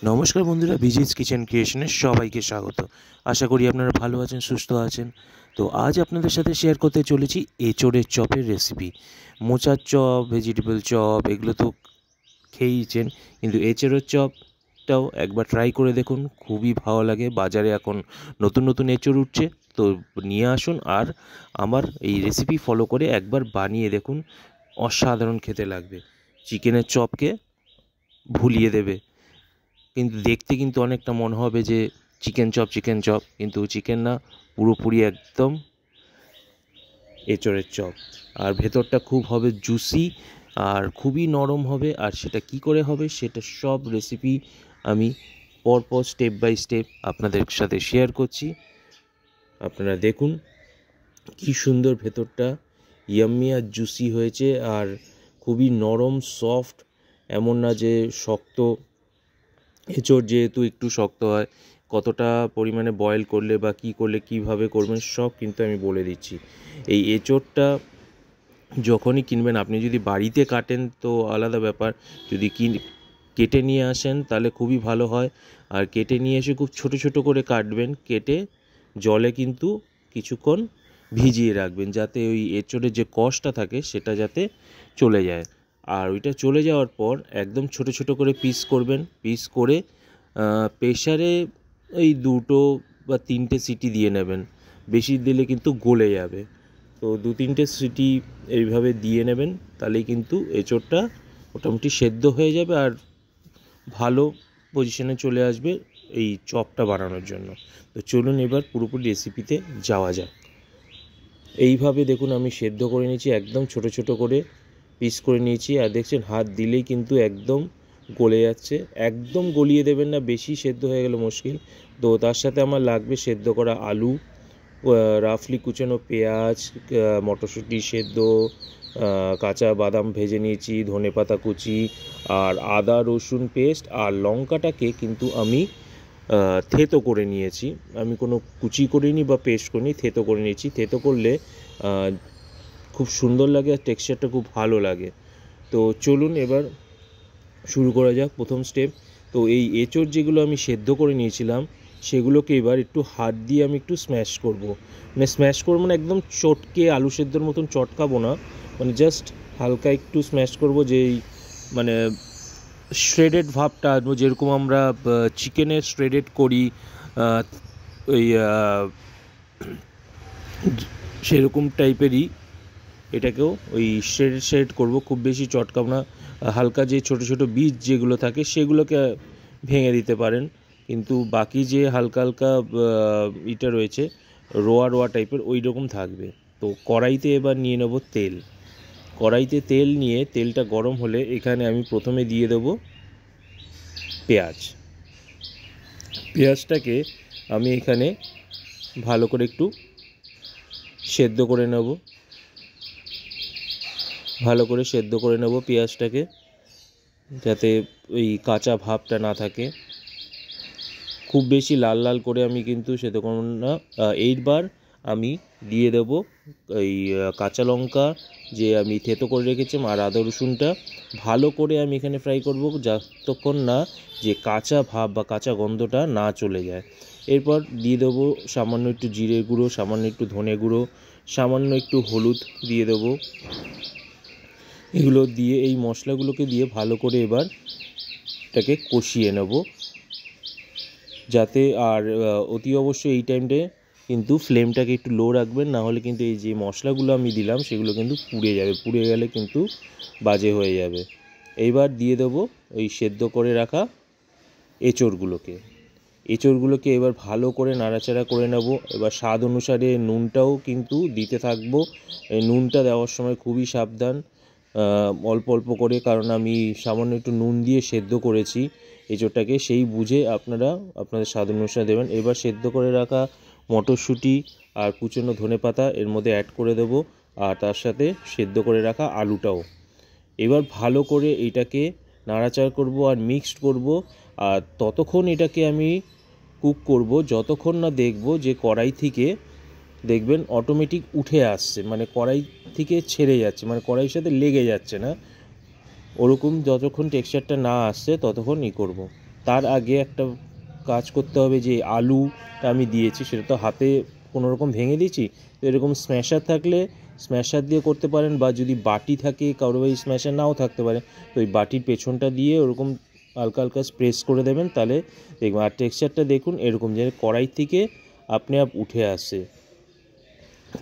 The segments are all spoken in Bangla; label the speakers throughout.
Speaker 1: নমস্কার বন্ধুরা, বিজিস কিচেন ক্রিয়েশনে সবাইকে স্বাগত। আশা করি আপনারা ভালো আছেন, সুস্থ আছেন। তো আজ আপনাদের সাথে শেয়ার করতে চলেছি এঁচোড়ের চপের রেসিপি। মোচার চপ, ভেজিটেবল চপ এগুলো তো খেয়েইছেন, কিন্তু এঁচোড়ের চপটাও একবার ট্রাই করে দেখুন, খুবই ভালো লাগে। বাজারে এখন নতুন নতুন এঁচোড় উঠছে, তো নিয়ে আসুন আর আমার এই রেসিপি ফলো করে একবার বানিয়ে দেখুন, অসাধারণ খেতে লাগবে। চিকেনের চপকে ভুলিয়ে দেবে, কিন্তু দেখতে কিন্তু অনেকটা মনে হবে যে চিকেন চপ, কিন্তু চিকেন না, পুরোপুরি একদম এঁচোড়ের চপ। আর ভেতরটা খুব হবে জুসি আর খুবই নরম হবে। আর সেটা কি করে হবে সেটা সব রেসিপি আমি পরপর স্টেপ বাই স্টেপ আপনাদের সাথে শেয়ার করছি। আপনারা দেখুন কি সুন্দর ভেতরটা ইয়াম্মি আর জুসি হয়েছে, আর খুবই নরম সফট, এমন না যে শক্ত। এঁচোড় যেহেতু একটু শক্ত হয়, কতটা পরিমাণে বয়েল করলে বা কী করলে কীভাবে করবেন সব কিন্তু আমি বলে দিচ্ছি। এই এঁচোড়টা যখনই কিনবেন, আপনি যদি বাড়িতে কাটেন তো আলাদা ব্যাপার, যদি কেটে নিয়ে আসেন তাহলে খুবই ভালো হয়। আর কেটে নিয়ে এসে খুব ছোট ছোট করে কাটবেন, কেটে জলে কিন্তু কিছুক্ষণ ভিজিয়ে রাখবেন, যাতে ওই এঁচোড়ের যে কষটা থাকে সেটা যাতে চলে যায়। আর ওইটা চলে যাওয়ার পর একদম ছোট ছোট করে পিস করবেন, পিস করে প্রেশারে এই 2 বা 3টে সিটি দিয়ে নেবেন। বেশি দিলে কিন্তু গলে যাবে, তো 2-3টে সিটি এইভাবে দিয়ে নেবেন, তাহলেই কিন্তু এঁচোড়টা মোটামুটি সেদ্ধ হয়ে যাবে আর ভালো পজিশনে চলে আসবে এই চপটা বানানোর জন্য। তো চলুন এবার পুরোপুরি রেসিপিতে যাওয়া যাক। এইভাবে দেখুন আমি সেদ্ধ করে নিয়েছি, একদম ছোট ছোট করে পিস করে নিয়েছি। আর দেখছেন হাত দিলেই কিন্তু একদম গলে যাচ্ছে। একদম গলিয়ে দেবেন না, বেশি সেদ্ধ হয়ে গেলে মুশকিল। তো তার সাথে আমার লাগবে সেদ্ধ করা আলু, রাফলি কুচানো পেঁয়াজ, মটরশুঁটি সেদ্ধ, কাঁচা বাদাম ভেজে নিয়েছি, ধনেপাতা কুচি, আর আদা রসুন পেস্ট। আর লঙ্কাটাকে কিন্তু আমি থেতো করে নিয়েছি। আমি কোনো কুচি করিনি বা পেস্ট করিনি, থেতো করে নিয়েছি। থেতো করলে খুব সুন্দর লাগে আর টেক্সচারটা খুব ভালো লাগে। তো চলুন এবার শুরু করা যাক প্রথম স্টেপ। তো এই এঁচোড় যেগুলো আমি সেদ্ধ করে নিয়েছিলাম সেগুলোকে এবার একটু হাত দিয়ে আমি একটু স্ম্যাশ করব। মানে স্ম্যাশ করবো না একদম চটকে আলু সেদ্ধর মতন চটকাবো না, মানে জাস্ট হালকা একটু স্ম্যাশ করব, যেই মানে শ্রেডেড ভাবটা আসবো, যেরকম আমরা চিকেনের শ্রেডেড করি ওই সেরকম টাইপেরই এটাকেও ওই শ্রেড করব। খুব বেশি চটকাবো না, হালকা যে ছোট ছোট বীজ যেগুলো থাকে সেগুলোকে ভেঙে দিতে পারেন, কিন্তু বাকি যে হালকা হালকা ইটা রয়েছে রোয়া রোয়া টাইপের ওই রকম থাকবে। তো কড়াইতে এবার নিয়ে নেব তেল। কড়াইতে তেল নিয়ে তেলটা গরম হলে এখানে আমি প্রথমে দিয়ে দেব পেঁয়াজ। পেঁয়াজটাকে আমি এখানে ভালো করে একটু সেদ্ধ করে নেব, ভালো করে সেদ্ধ করে নেব পেঁয়াজটাকে, যাতে ওই কাঁচা ভাবটা না থাকে। খুব বেশি লাল লাল করে আমি কিন্তু সেদ্ধ করব না। এইবার আমি দিয়ে দেব এই কাঁচা লঙ্কা যে আমি থেতো করে রেখেছিলাম, আর আদা রসুনটা ভালো করে আমি এখানে ফ্রাই করব, যতক্ষণ না যে কাঁচা ভাব বা কাঁচা গন্ধটা না চলে যায়। এরপর দিয়ে দেবো সামান্য একটু জিরে গুঁড়ো, সামান্য একটু ধনে গুঁড়ো, সামান্য একটু হলুদ দিয়ে দেবো। এগুলো দিয়ে এই মশলাগুলোকে দিয়ে ভালো করে এবার এটাকে কষিয়ে নেব, যাতে আর অতি অবশ্যই এই টাইমটায় কিন্তু ফ্লেমটাকে একটু লো রাখবেন, না হলে কিন্তু এই যে মশলাগুলো আমি দিলাম সেগুলো কিন্তু পুড়ে যাবে, পুড়ে গেলে কিন্তু বাজে হয়ে যাবে। এইবার দিয়ে দেবো ওই সেদ্ধ করে রাখা এঁচোড়গুলোকে এবার ভালো করে নাড়াচাড়া করে নেব। এবার স্বাদ অনুসারে নুনটাও কিন্তু দিতে থাকবো। এই নুনটা দেওয়ার সময় খুবই সাবধান, অল্প অল্প করে, কারণ আমি সামান্য একটু নুন দিয়ে সেদ্ধ করেছি এঁচোড়টাকে, সেই বুঝে আপনারা আপনাদের স্বাদ অনুসারে দেবেন। এবার সেদ্ধ করে রাখা মটরশুঁটি আর কুচনো ধনেপাতা এর মধ্যে অ্যাড করে দেবো, আর তার সাথে সেদ্ধ করে রাখা আলুটাও। এবার ভালো করে এটাকে নাড়াচাড়া করব আর মিক্সড করব, আর ততক্ষণ এটাকে আমি কুক করব যতক্ষণ না দেখব যে কড়াই থেকে দেখবেন অটোমেটিক উঠে আসছে, মানে কড়াই থেকে ছেড়ে যাচ্ছে, মানে কড়াইয়ের সাথে লেগে যাচ্ছে না, ওরকম যতক্ষণ টেক্সচারটা না আসছে ততক্ষণ করব। তার আগে একটা কাজ করতে হবে, যে আলুটা আমি দিয়েছি সেটা তো হাতে কোনো রকম ভেঙে দিয়েছি, তো এরকম স্ম্যাশার থাকলে স্ম্যাশার দিয়ে করতে পারেন, বা যদি বাটি থাকে কারো ভাই স্ম্যাশার নাও থাকতে পারে, তো ওই বাটির পেছনটা দিয়ে ওরকম হালকা হালকা প্রেস করে দেবেন, তাহলে দেখবেন। আর টেক্সচারটা দেখুন এরকম, যে কড়াই থেকে আপনি আপ উঠে আসে।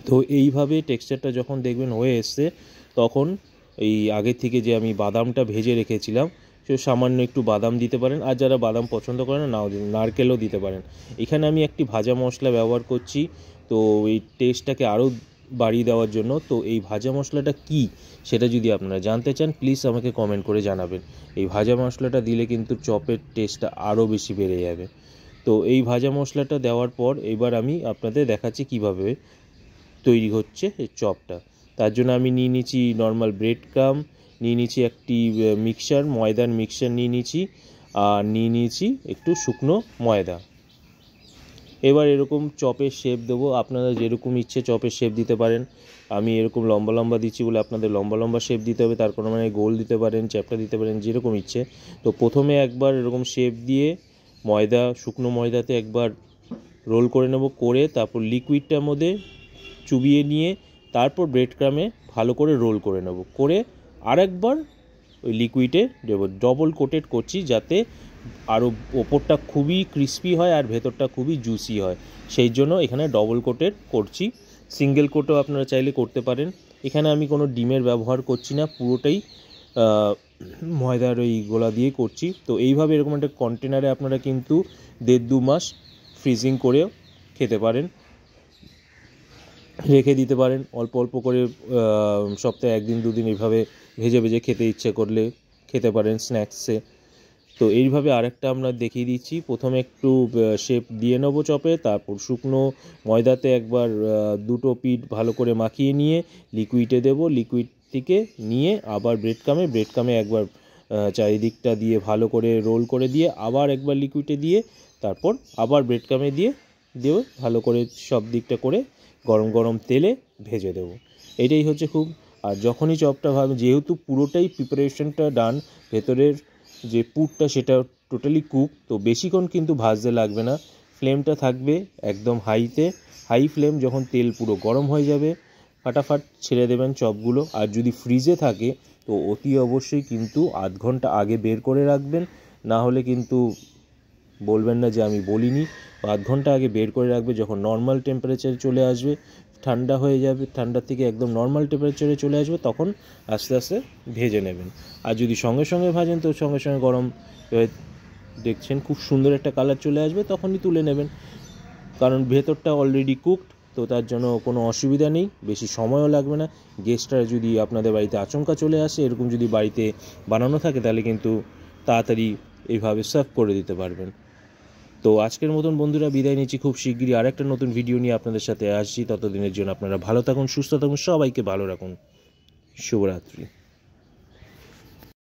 Speaker 1: তো এইভাবে টেক্সচারটা যখন দেখবেন হয়ে এসছে, তখন এই আগে থেকে যে আমি বাদামটা ভেজে রেখেছিলাম, সে সামান্য একটু বাদাম দিতে পারেন, আর যারা বাদাম পছন্দ করেন না, নাও নারকেলও দিতে পারেন। এখানে আমি একটি ভাজা মশলা ব্যবহার করছি, তো এই টেস্টটাকে আরও বাড়িয়ে দেওয়ার জন্য। তো এই ভাজা মশলাটা কি, সেটা যদি আপনারা জানতে চান প্লিজ আমাকে কমেন্ট করে জানাবেন। এই ভাজা মশলাটা দিলে কিন্তু চপের টেস্টটা আরও বেশি বেড়ে যাবে। তো এই ভাজা মশলাটা দেওয়ার পর এবার আমি আপনাদের দেখাচ্ছি কিভাবে তৈরি হচ্ছে এই চপটা। তার জন্য আমি নিয়ে নিয়েছি নর্মাল ব্রেড ক্রাম, নিয়ে নিয়েছি একটি মিক্সচার, ময়দার মিক্সচার নিয়ে নিয়েছি, আর নিয়ে নিয়েছি একটু শুকনো ময়দা। এবার এরকম চপের শেপ দেবো, আপনারা যেরকম ইচ্ছে চপের শেপ দিতে পারেন। আমি এরকম লম্বা লম্বা দিচ্ছি বলে আপনাদের লম্বা লম্বা শেপ দিতে হবে, তার কোনো মানে গোল দিতে পারেন, চ্যাপটা দিতে পারেন, যেরকম ইচ্ছে। তো প্রথমে একবার এরকম শেপ দিয়ে ময়দা, শুকনো ময়দাতে একবার রোল করে নেব, করে তারপর লিকুইডটার মধ্যে চুবিয়ে নিয়ে তারপর ব্রেড ক্রামে ভালো করে রোল করে নেব, করে আরেকবার ওই লিকুইডে দেবো। ডবল কোটেড করছি যাতে আরও ওপরটা খুবই ক্রিস্পি হয় আর ভেতরটা খুবই জুসি হয়, সেই জন্য এখানে ডবল কোটেড করছি। সিঙ্গেল কোটও আপনারা চাইলে করতে পারেন। এখানে আমি কোনো ডিমের ব্যবহার করছি না, পুরোটাই ময়দার ওই গোলা দিয়ে করছি। তো এইভাবে এরকম একটা কন্টেনারে আপনারা কিন্তু 1.5-2 মাস ফ্রিজিং করেও খেতে পারেন, রেখে দিতে পারেন অল্প অল্প করে, সপ্তাহে 1-2 দিন এইভাবে ভেজে ভেজে খেতে ইচ্ছে করলে খেতে পারেন স্ন্যাক্সে। তো এইভাবে আরেকটা আমরা দেখিয়ে দিচ্ছি। প্রথমে একটু শেপ দিয়ে নেব চপে, তারপর শুকনো ময়দাতে একবার দুটো পিঠ ভালো করে মাখিয়ে নিয়ে লিকুইডে দেব, লিকুইড থেকে নিয়ে আবার ব্রেড ক্রামে একবার চারিদিকটা দিয়ে ভালো করে রোল করে দিয়ে আবার একবার লিকুইডে দিয়ে তারপর আবার ব্রেড ক্রামে দিয়ে ভালো করে সব দিকটা করে গরম গরম তেলে ভেজে দেবো। এটাই হচ্ছে খুব। আর যখনই চপটা ভাবে, যেহেতু পুরোটাই প্রিপারেশনটা ডান, ভেতরের যে পুরটা সেটা টোটালি কুক, তো বেশিক্ষণ কিন্তু ভাজতে লাগবে না। ফ্লেমটা থাকবে একদম হাই ফ্লেম। যখন তেল পুরো গরম হয়ে যাবে ফাটাফাট ছেড়ে দেবেন চপগুলো। আর যদি ফ্রিজে থাকে তো অতি অবশ্যই কিন্তু আধ ঘন্টা আগে বের করে রাখবেন, না হলে কিন্তু বলবেন না যে আমি বলিনি। আধ ঘন্টা আগে বের করে রাখবে, যখন নর্মাল টেম্পারেচারে চলে আসবে, ঠান্ডা হয়ে যাবে, ঠান্ডার থেকে একদম নর্মাল টেম্পারেচারে চলে আসবে, তখন আস্তে আস্তে ভেজে নেবেন। আর যদি সঙ্গে সঙ্গে ভাজেন তো সঙ্গে সঙ্গে গরম দেখছেন খুব সুন্দর একটা কালার চলে আসবে, তখনই তুলে নেবেন, কারণ ভেতরটা অলরেডি কুকড। তো তার জন্য কোনো অসুবিধা নেই, বেশি সময়ও লাগবে না। গেস্টরা যদি আপনাদের বাড়িতে আচমকা চলে আসে, এরকম যদি বাড়িতে বানানো থাকে, তাহলে কিন্তু তাড়াতাড়ি এইভাবে সার্ভ করে দিতে পারবেন। তো আজকের মতন বন্ধুরা বিদায় নিচ্ছি, খুব শিগগিরই আরেকটা নতুন ভিডিও নিয়ে আপনাদের সাথে আসছি। ততদিনের জন্য আপনারা ভালো থাকুন, সুস্থ থাকুন, সবাইকে ভালো রাখুন। শুভরাত্রি।